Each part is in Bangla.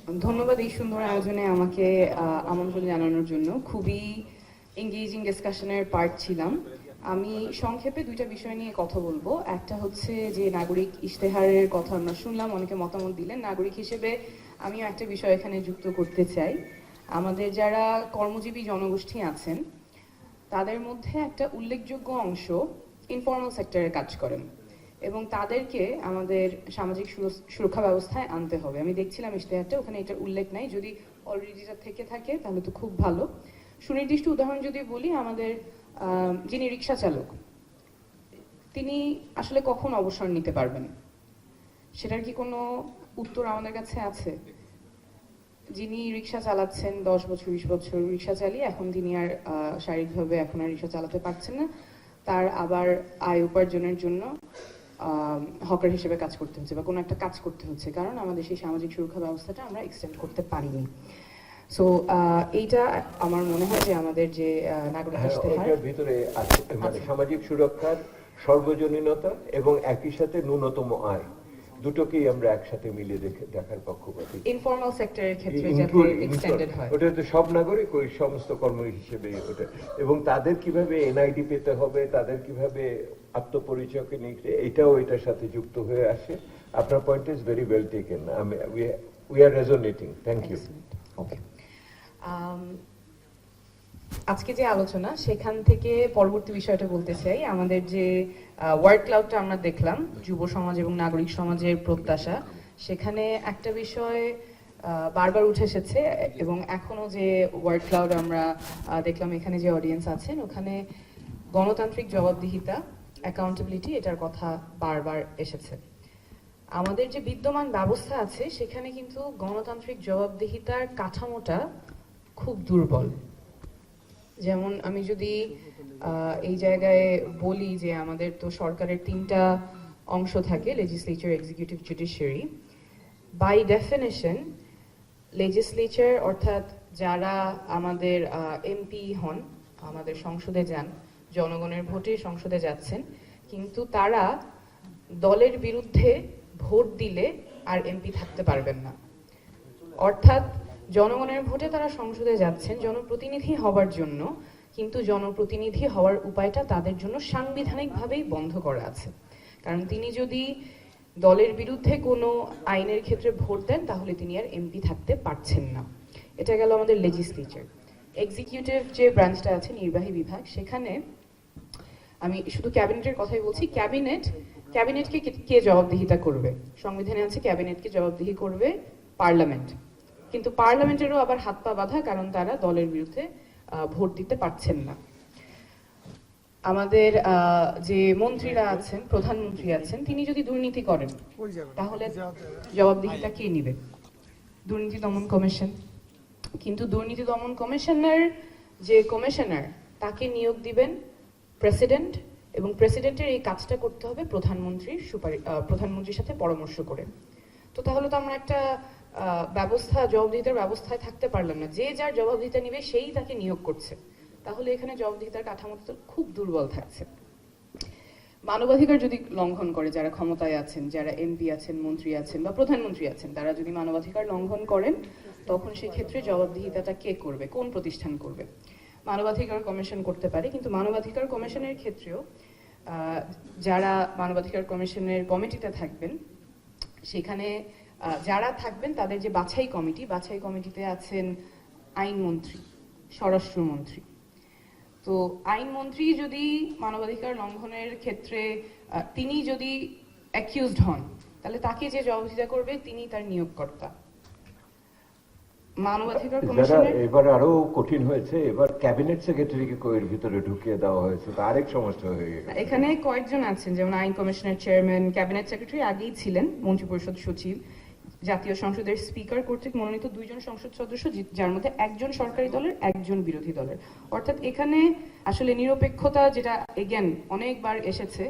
ধন্যবাদ এই সুন্দর আয়োজনে আমাকে আমন্ত্রণ জানানোর জন্য। খুবই এঙ্গেজিং ডিসকাশনের পার্ট ছিলাম। আমি সংক্ষেপে দুইটা বিষয় নিয়ে কথা বলবো। একটা হচ্ছে যে নাগরিক ইশতেহারের কথা আমরা শুনলাম, অনেকে মতামত দিলেন। নাগরিক হিসেবে আমিও একটা বিষয় এখানে যুক্ত করতে চাই। আমাদের যারা কর্মজীবী জনগোষ্ঠী আছেন তাদের মধ্যে একটা উল্লেখযোগ্য অংশ ইনফর্মাল সেক্টরে কাজ করেন এবং তাদেরকে আমাদের সামাজিক সুরক্ষা ব্যবস্থায় আনতে হবে। আমি দেখছিলাম ইশতেহারটা, ওখানে এটার উল্লেখ নাই। যদি অলরেডি এটা থেকে থাকে তাহলে তো খুব ভালো। সুনির্দিষ্ট উদাহরণ যদি বলি, আমাদের যিনি রিক্সা চালক, তিনি আসলে কখন অবসর নিতে পারবেন সেটার কি কোনো উত্তর আমাদের কাছে আছে? যিনি রিক্সা চালাচ্ছেন 10 বছর 20 বছর রিক্সা চালিয়ে এখন তিনি আর শারীরিকভাবে এখন আর রিক্সা চালাতে পারছেন না, তার আবার আয় উপার্জনের জন্য হকার হিসেবে কাজ করতে হচ্ছে বা কোনো একটা কাজ করতে হচ্ছে, কারণ আমাদের সেই সামাজিক সুরক্ষা ব্যবস্থাটা আমরা এক্সটেন্ড করতে পারিনি। সো এইটা আমার মনে হয় যে আমাদের যে নাগরিক ইশতেহার ভিতরে আছে, মানে সামাজিক সুরক্ষার সর্বজনীনতা এবং একই সাথে ন্যূনতম আয়, দুটোকেই আমরা একসাথে মিলে দেখার পক্ষপাতী। ইনফর্মাল সেক্টরের ক্ষেত্রে যাতে এক্সটেন্ডেড হয়, ওটা তো সব নাগরিক ওই সমস্ত কর্ম হিসেবে ওটা, এবং তাদের কিভাবে এনআইডি পেতে হবে, তাদের কিভাবে আত্মপরিচয়কে নিতে, এটাও এটার সাথে যুক্ত হয়ে আসে। আপনার point is very well taken. We are resonating. Thank you. Okay, আজকে যে আলোচনা সেখান থেকে পরবর্তী বিষয়টা বলতে চাই। আমাদের যে ওয়ার্ড ক্লাউডটা আমরা দেখলাম, যুব সমাজ এবং নাগরিক সমাজের প্রত্যাশা, সেখানে একটা বিষয় বারবার উঠে এসেছে এবং এখনো যে ওয়ার্ড ক্লাউড আমরা দেখলাম, এখানে যে অডিয়েন্স আছেন ওখানে গণতান্ত্রিক জবাবদিহিতা, অ্যাকাউন্টেবিলিটি, এটার কথা বারবার এসেছে। আমাদের যে বিদ্যমান ব্যবস্থা আছে সেখানে কিন্তু গণতান্ত্রিক জবাবদিহিতার কাঠামোটা খুব দুর্বল। যেমন আমি যদি এই জায়গায় বলি যে আমাদের তো সরকারের 3টা অংশ থাকে, legislature, executive, judiciary. By definition legislature অর্থাৎ যারা আমাদের এমপি হন, আমাদের সংসদে যান, জনগণের ভোটে সংসদে যাচ্ছেন, কিন্তু তারা দলের বিরুদ্ধে ভোট দিলে আর এমপি থাকতে পারবেন না। অর্থাৎ জনগণের ভোটে তারা সংসদে যাচ্ছেন জনপ্রতিনিধি হওয়ার জন্য, কিন্তু জনপ্রতিনিধি হওয়ার উপায়টা তাদের জন্য সাংবিধানিকভাবেই বন্ধ করা আছে। কারণ তিনি যদি দলের বিরুদ্ধে কোনো আইনের ক্ষেত্রে ভোট দেন তাহলে তিনি আর এমপি থাকতে পারছেন না। এটা গেল আমাদের লেজিসলেচার। এক্সিকিউটিভ যে ব্রাঞ্চটা আছে, নির্বাহী বিভাগ, সেখানে আমি শুধু ক্যাবিনেটের কথাই বলছি। ক্যাবিনেটকে কে জবাবদিহিতা করবে? সংবিধানে আছে ক্যাবিনেটকে জবাবদিহি করবে পার্লামেন্ট, কিন্তু পার্লামেন্টেরও আবার হাত পা বাঁধা, কারণ তারা দলের বিরুদ্ধে ভোট দিতে পারছেন না। আমাদের যে মন্ত্রীরা আছেন, প্রধানমন্ত্রী আছেন, তিনি যদি দুর্নীতি করেন তাহলে জবাবদিহিতা কে নিবে? দুর্নীতি দমন কমিশন। কিন্তু দুর্নীতি দমন কমিশনের যে কমিশনার, তাকে নিয়োগ দিবেন প্রেসিডেন্ট, এবং প্রেসিডেন্টের এই কাজটা করতে হবে প্রধানমন্ত্রীর সাথে পরামর্শ করে। তো তাহলে তো আমরা একটা জবাবদিহিতার ব্যবস্থায় থাকতে পারলাম না। যে যার জবাবদিহিতা নিবে সেই তাকে নিয়োগ করছে, তাহলে এখানে জবাবদিহিতার কাঠামোটা তো খুব দুর্বল থাকছে। মানবাধিকার যদি লঙ্ঘন করে যারা ক্ষমতায় আছেন, যারা এমপি আছেন, মন্ত্রী আছেন বা প্রধানমন্ত্রী আছেন, তারা যদি মানবাধিকার লঙ্ঘন করেন, তখন সেই ক্ষেত্রে জবাবদিহিতাটা কে করবে? কোন প্রতিষ্ঠান করবে? মানবাধিকার কমিশন করতে পারে, কিন্তু মানবাধিকার কমিশনের ক্ষেত্রেও যারা মানবাধিকার কমিশনের কমিটিতে থাকবেন, সেখানে যারা থাকবেন তাদের যে বাছাই কমিটিতে আছেন আইনমন্ত্রী, স্বরাষ্ট্রমন্ত্রী। তো আইনমন্ত্রী যদি মানবাধিকার লঙ্ঘনের ক্ষেত্রে তিনি যদি অ্যাকিউজড হন, তাহলে তাকে যে জবাবদিহিতা করবে তিনি তার নিয়োগকর্তা। মানবাধিকার কমিশনের এবার আরো কঠিন হয়েছে, এবার ক্যাবিনেট সেক্রেটারিকে এর ভিতরে ঢুকিয়ে দেওয়া হয়েছে, তো আরেক সমস্যা হয়ে গেছে। এখানে কয়েকজন আছেন, যেমন আইন কমিশনের চেয়ারম্যান, ক্যাবিনেট সেক্রেটারি আগেই ছিলেন, মন্ত্রিপরিষদ সচিব, জাতীয় সংসদের স্পিকার কর্তৃক মনোনীত 2জন সংসদ সদস্য, যার মধ্যে একজন সরকারি দলের, একজন বিরোধী দলের। অর্থাৎ এখানে আসলে নিরপেক্ষতা, যেটা এগেন অনেকবার এসেছে,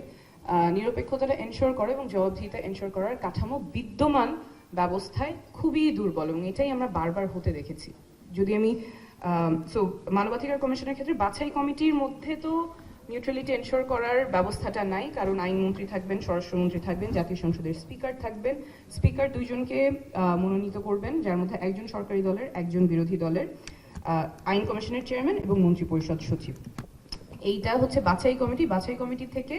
নিরপেক্ষতাটা এনশোর করে এবং জবাবদিহিতা এনশোর করার কাঠামো বিদ্যমান ব্যবস্থায় খুবই দুর্বল, এবং এটাই আমরা বারবার হতে দেখেছি। যদি আমি মানবাধিকার কমিশনের ক্ষেত্রে বাছাই কমিটির মধ্যে তো নিউট্রালিটি এনশোর করার ব্যবস্থাটা নাই, কারণ আইনমন্ত্রী থাকবেন, স্বরাষ্ট্রমন্ত্রী থাকবেন, জাতীয় সংসদের স্পিকার থাকবেন। স্পিকার দুইজনকে মনোনীত করবেন, যার মধ্যে একজন সরকারি দলের, একজন বিরোধী দলের, আইন কমিশনের চেয়ারম্যান এবং মন্ত্রী পরিষদ সচিব। এইটা হচ্ছে বাছাই কমিটি। বাছাই কমিটি থেকে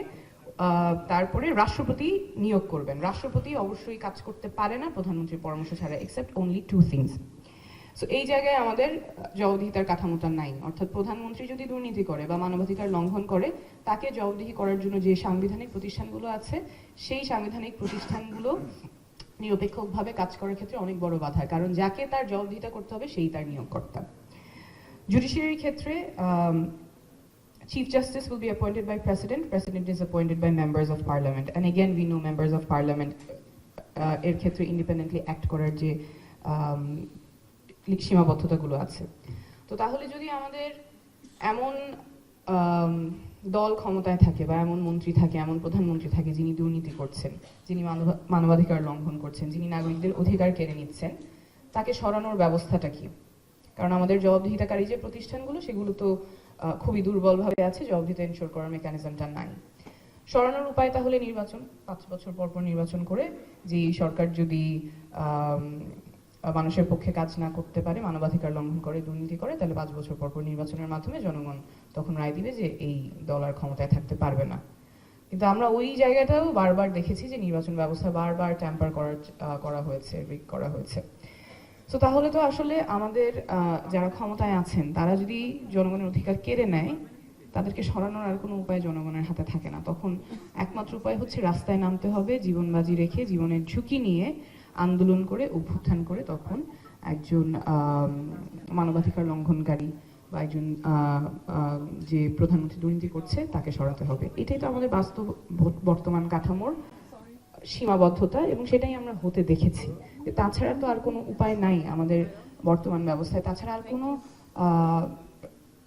তারপরে রাষ্ট্রপতি নিয়োগ করবেন। রাষ্ট্রপতি অবশ্যই কাজ করতে পারে না প্রধানমন্ত্রীর পরামর্শ ছাড়া, এক্সেপ্ট অনলি 2 থিংস। সো এই জায়গায় আমাদের জবাবদিহিতার কাঠামোটা নাই, অর্থাৎ প্রধানমন্ত্রী যদি দুর্নীতি করে বা মানবাধিকার লঙ্ঘন করে, তাকে জবাবদিহি করার জন্য যে সাংবিধানিক প্রতিষ্ঠানগুলো আছে, সেই সাংবিধানিক প্রতিষ্ঠানগুলো নিরপেক্ষভাবে কাজ করার ক্ষেত্রে অনেক বড় বাধা, কারণ যাকে তার জবাবদিহিতা করতে হবে সেই তার নিয়োগকর্তা। জুডিশিয়ারির ক্ষেত্রে Chief Justice will be appointed by President. President is appointed by members of Parliament. And again, we know members of Parliament এর ক্ষেত্রে independently act করার যে সীমাবদ্ধতাগুলো আছে। তো তাহলে যদি আমাদের এমন দল ক্ষমতায় থাকে বা এমন মন্ত্রী থাকে, এমন প্রধানমন্ত্রী থাকে যিনি দুর্নীতি করছেন, যিনি মানবাধিকার লঙ্ঘন করছেন, যিনি নাগরিকদের অধিকার কেড়ে নিচ্ছেন, তাকে সরানোর ব্যবস্থাটা কি? কারণ আমাদের জবাবদিহিতাকারী যে প্রতিষ্ঠানগুলো, সেগুলো তো খুবই দুর্বলভাবে আছে, জবাবদিহিতা এনশোর করার মেকানিজমটা নাই। সরানোর উপায় তাহলে নির্বাচন, 5 বছর পর পর নির্বাচন করে, যে সরকার যদি মানুষের পক্ষে কাজ না করতে পারে, মানবাধিকার লঙ্ঘন করে, দুর্নীতি করে, তাহলে 5 বছর পর পর নির্বাচনের মাধ্যমে জনগণ তখন রায় দিবে যে এই দল আর ক্ষমতায় থাকতে পারবে না। কিন্তু আমরা ওই জায়গাটাও বারবার দেখেছি যে নির্বাচন ব্যবস্থা বারবার ট্যাম্পার করা হয়েছে, রিগ করা হয়েছে। তো তাহলে তো আসলে আমাদের যারা ক্ষমতায় আছেন, তারা যদি জনগণের অধিকার কেড়ে নেয়, তাদেরকে সরানোর আর কোনো উপায় জনগণের হাতে থাকে না। তখন একমাত্র উপায় হচ্ছে রাস্তায় নামতে হবে, জীবন বাজি রেখে, জীবনের ঝুঁকি নিয়ে আন্দোলন করে, অভ্যুত্থান করে, তখন একজন মানবাধিকার লঙ্ঘনকারী বা একজন যে প্রধানমন্ত্রী দুর্নীতি করছে তাকে সরাতে হবে। এটাই তো আমাদের বাস্তব বর্তমান কাঠামোর সীমাবদ্ধতা, এবং সেটাই আমরা হতে দেখেছি। তাছাড়া তো আর কোনো উপায় নাই আমাদের বর্তমান ব্যবস্থায়, তাছাড়া আর কোনো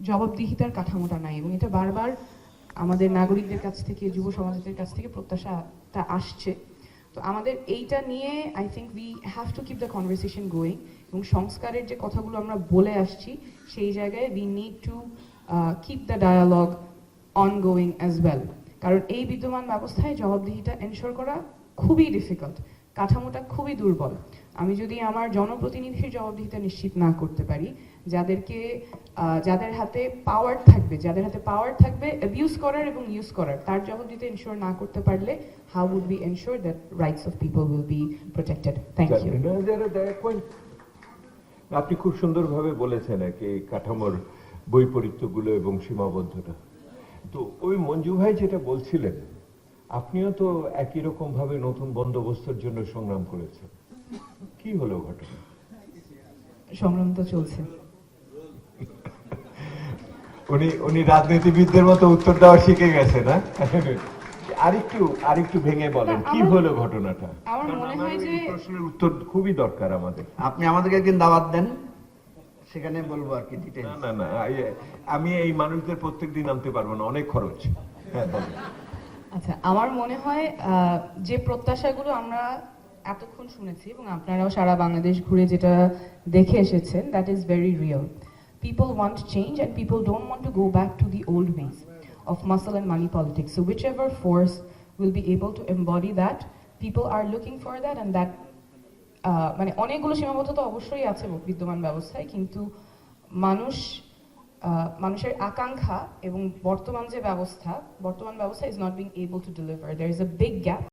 জবাবদিহিতার কাঠামোটা নাই, এবং এটা বারবার আমাদের নাগরিকদের কাছ থেকে, যুব সমাজের কাছ থেকে প্রত্যাশাটা আসছে। তো আমাদের এইটা নিয়ে I think we have to keep the conversation going, এবং সংস্কারের যে কথাগুলো আমরা বলে আসছি, সেই জায়গায় we need to keep the dialogue ongoing as well. কারণ এই বিদ্যমান ব্যবস্থায় জবাবদিহিতা এনশোর করা খুবই ডিফিকাল্ট, কাঠামোটা খুবই দুর্বল। আমি যদি আমার জনপ্রতিনিধির জবাবদিহিতা নিশ্চিত না করতে পারি, যাদের হাতে পাওয়ার থাকবে অ্যাবিউজ করার এবং ইউজ করার, তার জবাবদিহিতা এনশোর না করতে পারলে, how would be ensure that rights of people will be protected? Thank you. আপনি খুব সুন্দরভাবে বলেছেন এই কাঠামোর বৈপরীত্যগুলো এবং সীমাবদ্ধতা। তো ওই মঞ্জু ভাই যেটা বলছিলেন, আপনিও তো একই রকম ভাবে নতুন বন্দোবস্তের জন্য সংগ্রাম করেছেন। কি হলো ঘটনা? সংগ্রাম তো চলছে। উনি রাজনীতিবিদদের মতো উত্তর দেওয়া শিখে গেছে না? আরেকটু ভেঙে বলেন কি হলো ঘটনাটা। আমার মনে হয় যে প্রশ্নের উত্তর খুবই দরকার আমাদের। আপনি আমাদেরকে একদিন দাওয়াত দেন, সেখানে বলবো আর কি ডিটেইলস। না, আমি এই মানুষদের প্রত্যেকদিন আনতে পারবো না, অনেক খরচ। হ্যাঁ বলেন। আচ্ছা, আমার মনে হয় যে প্রত্যাশাগুলো আমরা এতক্ষণ শুনেছি এবং আপনারাও সারা বাংলাদেশ ঘুরে যেটা দেখে এসেছেন, that is very real. People want change and people don't want to go back to the old ways of muscle and money politics. So whichever force will be able to embody that, people are looking for that, and that মানে অনেকগুলো সীমাবদ্ধতা অবশ্যই আছে বিদ্যমান ব্যবস্থায়, কিন্তু মানুষের আকাঙ্ক্ষা এবং বর্তমান ব্যবস্থা is not being able to deliver. There is a big gap.